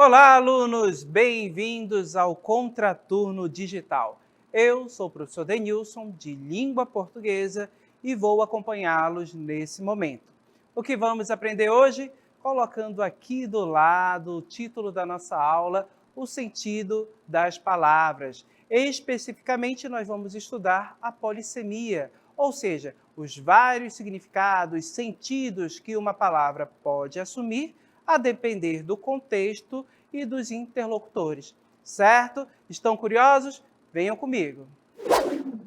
Olá, alunos! Bem-vindos ao Contraturno Digital. Eu sou o professor Denilson, de Língua Portuguesa, e vou acompanhá-los nesse momento. O que vamos aprender hoje? Colocando aqui do lado o título da nossa aula, o sentido das palavras. Especificamente, nós vamos estudar a polissemia, ou seja, os vários significados, sentidos que uma palavra pode assumir, a depender do contexto e dos interlocutores. Certo? Estão curiosos? Venham comigo!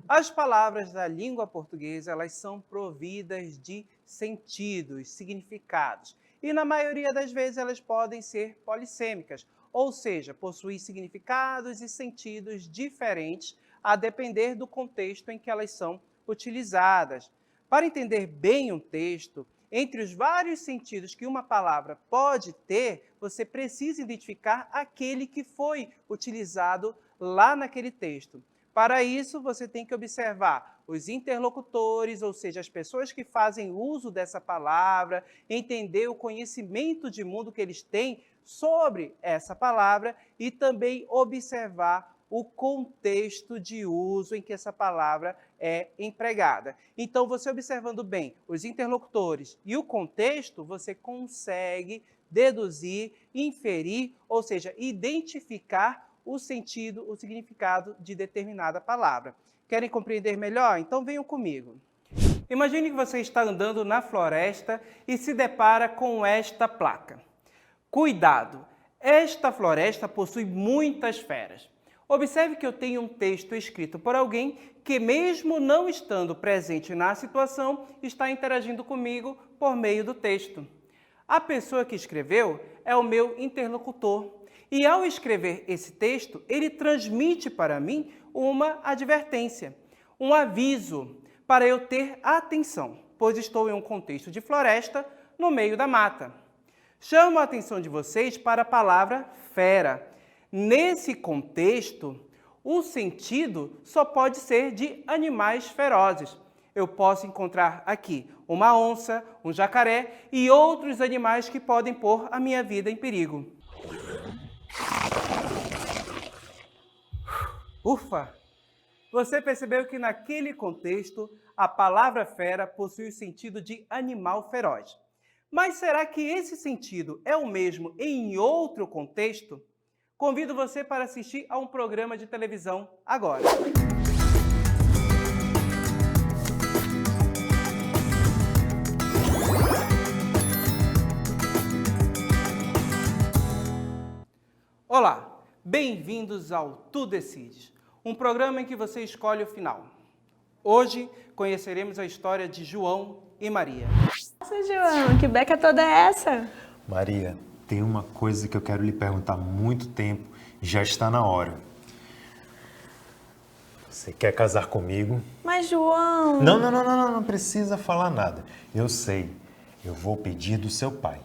As palavras da língua portuguesa, elas são providas de sentidos, significados. E na maioria das vezes elas podem ser polissêmicas, ou seja, possuir significados e sentidos diferentes a depender do contexto em que elas são utilizadas. Para entender bem um texto, entre os vários sentidos que uma palavra pode ter, você precisa identificar aquele que foi utilizado lá naquele texto. Para isso, você tem que observar os interlocutores, ou seja, as pessoas que fazem uso dessa palavra, entender o conhecimento de mundo que eles têm sobre essa palavra e também observar o contexto de uso em que essa palavra é empregada. Então, você observando bem os interlocutores e o contexto, você consegue deduzir, inferir, ou seja, identificar o sentido, o significado de determinada palavra. Querem compreender melhor? Então venham comigo. Imagine que você está andando na floresta e se depara com esta placa. Cuidado! Esta floresta possui muitas feras. Observe que eu tenho um texto escrito por alguém que, mesmo não estando presente na situação, está interagindo comigo por meio do texto. A pessoa que escreveu é o meu interlocutor. E ao escrever esse texto, ele transmite para mim uma advertência, um aviso para eu ter atenção, pois estou em um contexto de floresta no meio da mata. Chamo a atenção de vocês para a palavra fera. Nesse contexto, o sentido só pode ser de animais ferozes. Eu posso encontrar aqui uma onça, um jacaré e outros animais que podem pôr a minha vida em perigo. Ufa! Você percebeu que naquele contexto a palavra fera possui o sentido de animal feroz. Mas será que esse sentido é o mesmo em outro contexto? Convido você para assistir a um programa de televisão agora. Olá, bem-vindos ao Tu Decides, um programa em que você escolhe o final. Hoje conheceremos a história de João e Maria. Nossa, João, que beca toda é essa? Maria, tem uma coisa que eu quero lhe perguntar há muito tempo, já está na hora. Você quer casar comigo? Mas, João... Não precisa falar nada. Eu sei, eu vou pedir do seu pai.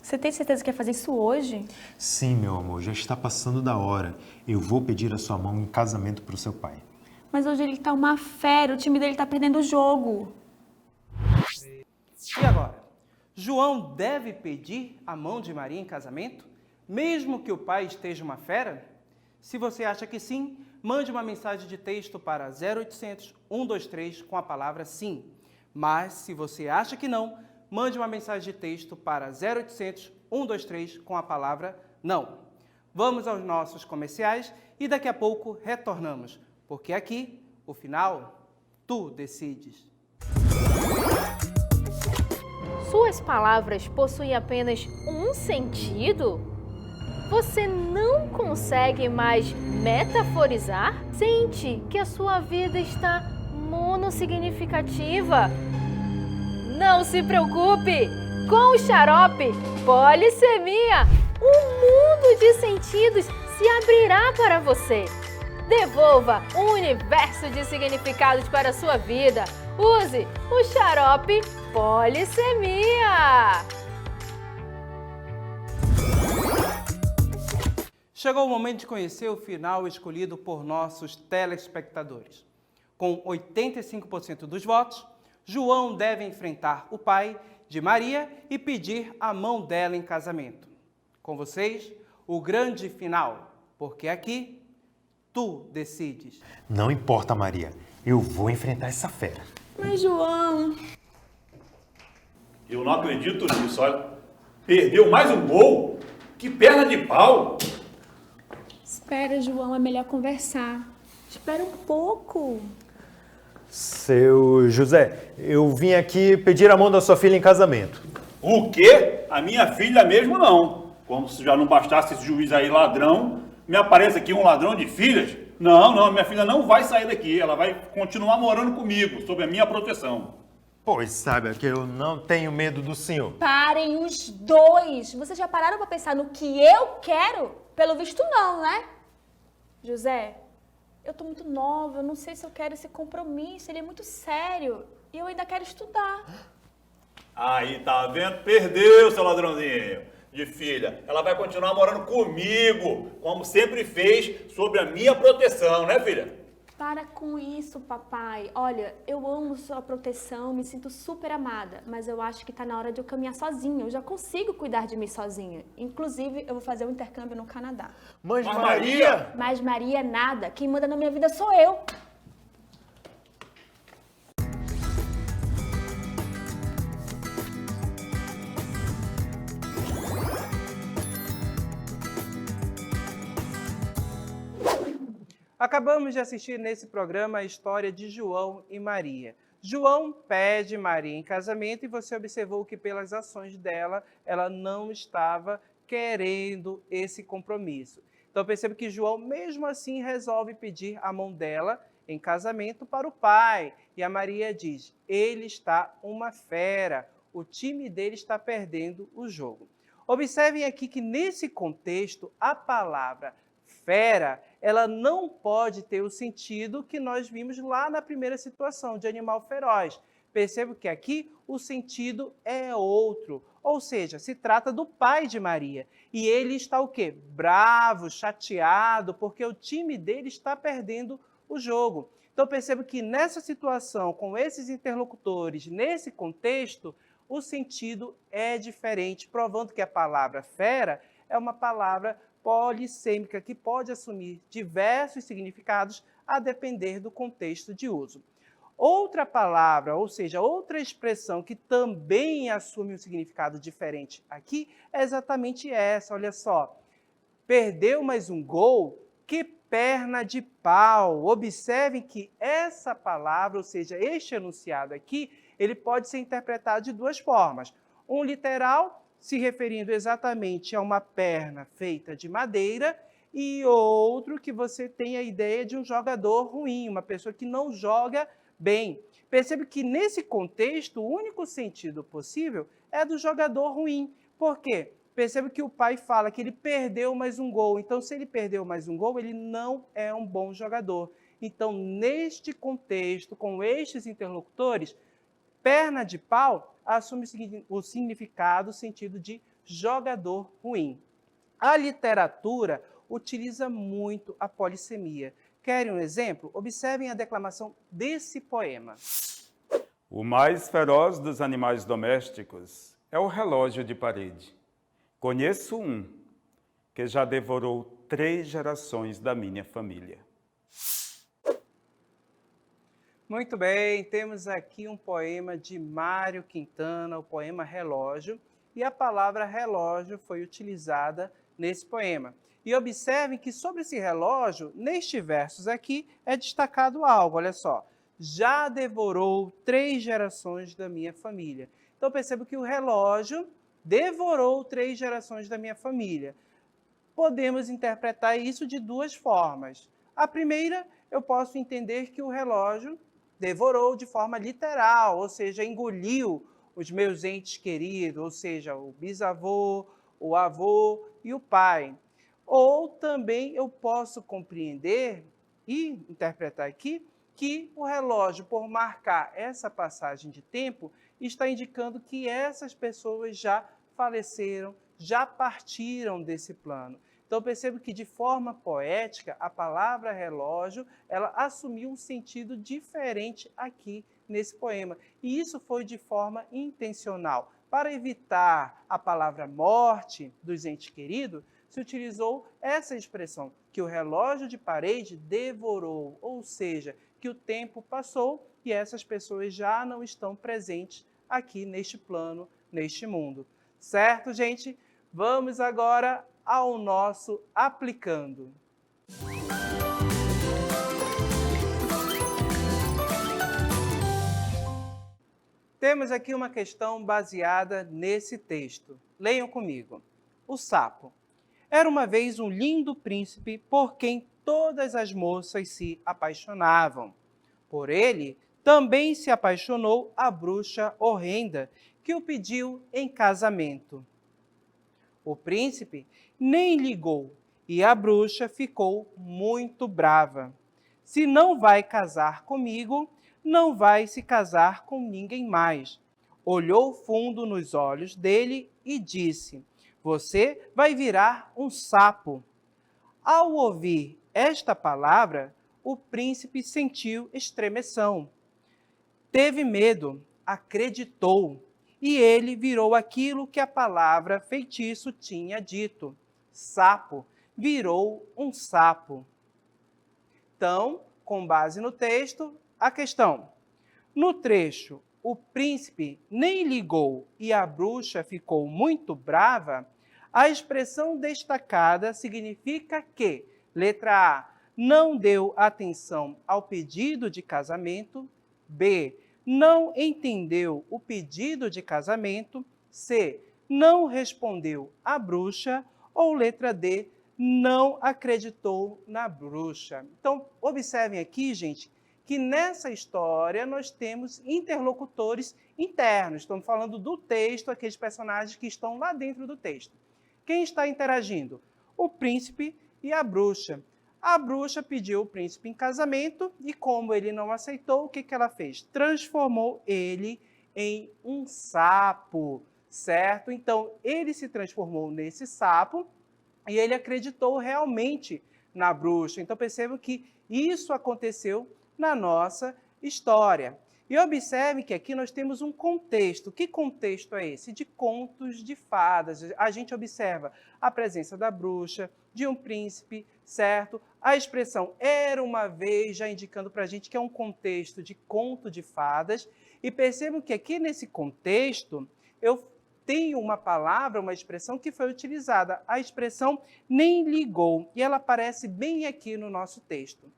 Você tem certeza que quer fazer isso hoje? Sim, meu amor, já está passando da hora. Eu vou pedir a sua mão em casamento para o seu pai. Mas hoje ele tá uma fera, o time dele tá perdendo o jogo. E agora? João deve pedir a mão de Maria em casamento, mesmo que o pai esteja uma fera? Se você acha que sim, mande uma mensagem de texto para 0800 123 com a palavra sim. Mas, se você acha que não, mande uma mensagem de texto para 0800 123 com a palavra não. Vamos aos nossos comerciais e daqui a pouco retornamos, porque aqui, o final, tu decides. Suas palavras possuem apenas um sentido? Você não consegue mais metaforizar? Sente que a sua vida está monossignificativa? Não se preocupe! Com o xarope Polissemia, um mundo de sentidos se abrirá para você. Devolva um universo de significados para a sua vida. Use o xarope Polissemia! Chegou o momento de conhecer o final escolhido por nossos telespectadores. Com 85% dos votos, João deve enfrentar o pai de Maria e pedir a mão dela em casamento. Com vocês, o grande final, porque aqui tu decides. Não importa, Maria. Eu vou enfrentar essa fera. Mas, João... Eu não acredito nisso, olha. Perdeu mais um gol? Que perna de pau! Espera, João, é melhor conversar. Espera um pouco. Seu José, eu vim aqui pedir a mão da sua filha em casamento. O quê? A minha filha mesmo não. Como se já não bastasse esse juiz aí ladrão, me aparece aqui um ladrão de filhas? Não, minha filha não vai sair daqui. Ela vai continuar morando comigo, sob a minha proteção. Pois sabe que eu não tenho medo do senhor. Parem os dois. Vocês já pararam pra pensar no que eu quero? Pelo visto não, né? José, eu tô muito nova, eu não sei se eu quero esse compromisso, ele é muito sério. E eu ainda quero estudar. Aí, tá vendo? Perdeu, seu ladrãozinho de filha. Ela vai continuar morando comigo, como sempre fez, sob a minha proteção, né, filha? Para com isso, papai. Olha, eu amo sua proteção, me sinto super amada, mas eu acho que tá na hora de eu caminhar sozinha. Eu já consigo cuidar de mim sozinha. Inclusive, eu vou fazer um intercâmbio no Canadá. Mas Maria! Mas Maria nada. Quem manda na minha vida sou eu. Acabamos de assistir nesse programa a história de João e Maria. João pede Maria em casamento e você observou que pelas ações dela, ela não estava querendo esse compromisso. Então perceba que João, mesmo assim, resolve pedir a mão dela em casamento para o pai. E a Maria diz, ele está uma fera, o time dele está perdendo o jogo. Observem aqui que nesse contexto, a palavra fera, ela não pode ter o sentido que nós vimos lá na primeira situação, de animal feroz. Percebo que aqui o sentido é outro, ou seja, se trata do pai de Maria. E ele está o quê? Bravo, chateado, porque o time dele está perdendo o jogo. Então percebo que nessa situação, com esses interlocutores, nesse contexto, o sentido é diferente, provando que a palavra fera é uma palavra polissêmica que pode assumir diversos significados a depender do contexto de uso. Outra palavra, ou seja, outra expressão que também assume um significado diferente aqui é exatamente essa, olha só. Perdeu mais um gol? Que perna de pau! Observem que essa palavra, ou seja, este enunciado aqui, ele pode ser interpretado de duas formas. Um literal, se referindo exatamente a uma perna feita de madeira, e outro que você tem a ideia de um jogador ruim, uma pessoa que não joga bem. Percebe que nesse contexto, o único sentido possível é do jogador ruim. Por quê? Percebe que o pai fala que ele perdeu mais um gol. Então, se ele perdeu mais um gol, ele não é um bom jogador. Então, neste contexto, com estes interlocutores, perna de pau assume o significado, o sentido de jogador ruim. A literatura utiliza muito a polissemia. Querem um exemplo? Observem a declamação desse poema. O mais feroz dos animais domésticos é o relógio de parede. Conheço um que já devorou 3 gerações da minha família. Muito bem, temos aqui um poema de Mário Quintana, o poema Relógio, e a palavra relógio foi utilizada nesse poema. E observem que sobre esse relógio, nestes versos aqui, é destacado algo, olha só. Já devorou 3 gerações da minha família. Então percebo que o relógio devorou 3 gerações da minha família. Podemos interpretar isso de duas formas. A primeira, eu posso entender que o relógio devorou de forma literal, ou seja, engoliu os meus entes queridos, ou seja, o bisavô, o avô e o pai. Ou também eu posso compreender e interpretar aqui que o relógio, por marcar essa passagem de tempo, está indicando que essas pessoas já faleceram, já partiram desse plano. Então, percebo que, de forma poética, a palavra relógio, ela assumiu um sentido diferente aqui nesse poema. E isso foi de forma intencional. Para evitar a palavra morte dos entes queridos, se utilizou essa expressão, que o relógio de parede devorou, ou seja, que o tempo passou e essas pessoas já não estão presentes aqui neste plano, neste mundo. Certo, gente? Vamos agora ao nosso aplicando. Temos aqui uma questão baseada nesse texto. Leiam comigo. O sapo. Era uma vez um lindo príncipe por quem todas as moças se apaixonavam. Por ele, também se apaixonou a bruxa horrenda, que o pediu em casamento. O príncipe nem ligou e a bruxa ficou muito brava. Se não vai casar comigo, não vai se casar com ninguém mais. Olhou fundo nos olhos dele e disse: você vai virar um sapo. Ao ouvir esta palavra, o príncipe sentiu estremeção. Teve medo, acreditou, e ele virou aquilo que a palavra feitiço tinha dito. Sapo, virou um sapo. Então, com base no texto, a questão. No trecho, o príncipe nem ligou e a bruxa ficou muito brava, a expressão destacada significa que, letra A, não deu atenção ao pedido de casamento, B, não entendeu o pedido de casamento, C, não respondeu à bruxa, ou letra D, não acreditou na bruxa. Então, observem aqui, gente, que nessa história nós temos interlocutores internos. Estamos falando do texto, aqueles personagens que estão lá dentro do texto. Quem está interagindo? O príncipe e a bruxa. A bruxa pediu o príncipe em casamento e, como ele não aceitou, o que ela fez? Transformou ele em um sapo, certo? Então, ele se transformou nesse sapo e ele acreditou realmente na bruxa. Então, percebam que isso aconteceu na nossa história. E observe que aqui nós temos um contexto. Que contexto é esse? De contos de fadas. A gente observa a presença da bruxa, de um príncipe, certo? A expressão era uma vez, já indicando para a gente que é um contexto de conto de fadas. E percebam que aqui nesse contexto, eu tenho uma palavra, uma expressão que foi utilizada. A expressão nem ligou. E ela aparece bem aqui no nosso texto.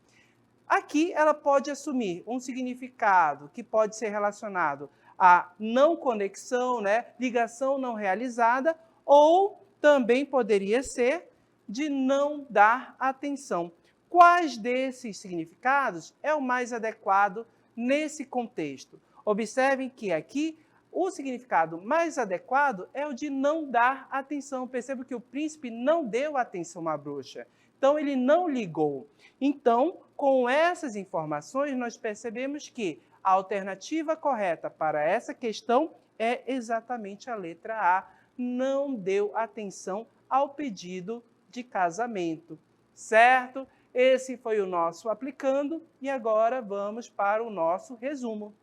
Aqui ela pode assumir um significado que pode ser relacionado a não conexão, né? Ligação não realizada, ou também poderia ser de não dar atenção. Quais desses significados é o mais adequado nesse contexto? Observem que aqui o significado mais adequado é o de não dar atenção. Perceba que o príncipe não deu atenção à bruxa. Então, ele não ligou. Então, com essas informações, nós percebemos que a alternativa correta para essa questão é exatamente a letra A. Não deu atenção ao pedido de casamento, certo? Esse foi o nosso aplicando e agora vamos para o nosso resumo.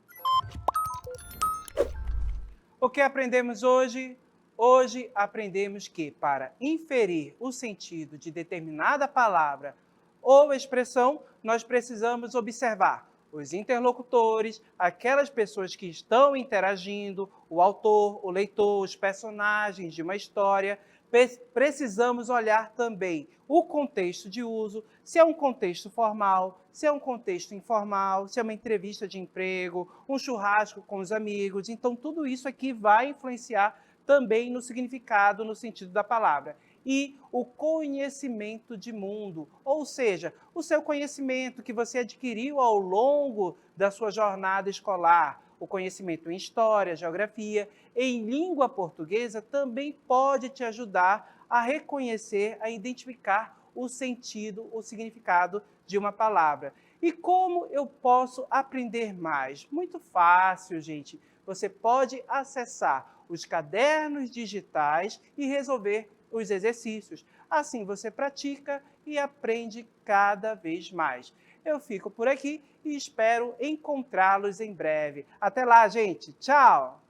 O que aprendemos hoje? Hoje aprendemos que, para inferir o sentido de determinada palavra ou expressão, nós precisamos observar os interlocutores, aquelas pessoas que estão interagindo, o autor, o leitor, os personagens de uma história. Precisamos olhar também o contexto de uso, se é um contexto formal, se é um contexto informal, se é uma entrevista de emprego, um churrasco com os amigos. Então, tudo isso aqui vai influenciar também no significado, no sentido da palavra. E o conhecimento de mundo, ou seja, o seu conhecimento que você adquiriu ao longo da sua jornada escolar, o conhecimento em história, geografia, em língua portuguesa, também pode te ajudar a reconhecer, a identificar o sentido, o significado de uma palavra. E como eu posso aprender mais? Muito fácil, gente. Você pode acessar os cadernos digitais e resolver os exercícios. Assim você pratica e aprende cada vez mais. Eu fico por aqui e espero encontrá-los em breve. Até lá, gente. Tchau!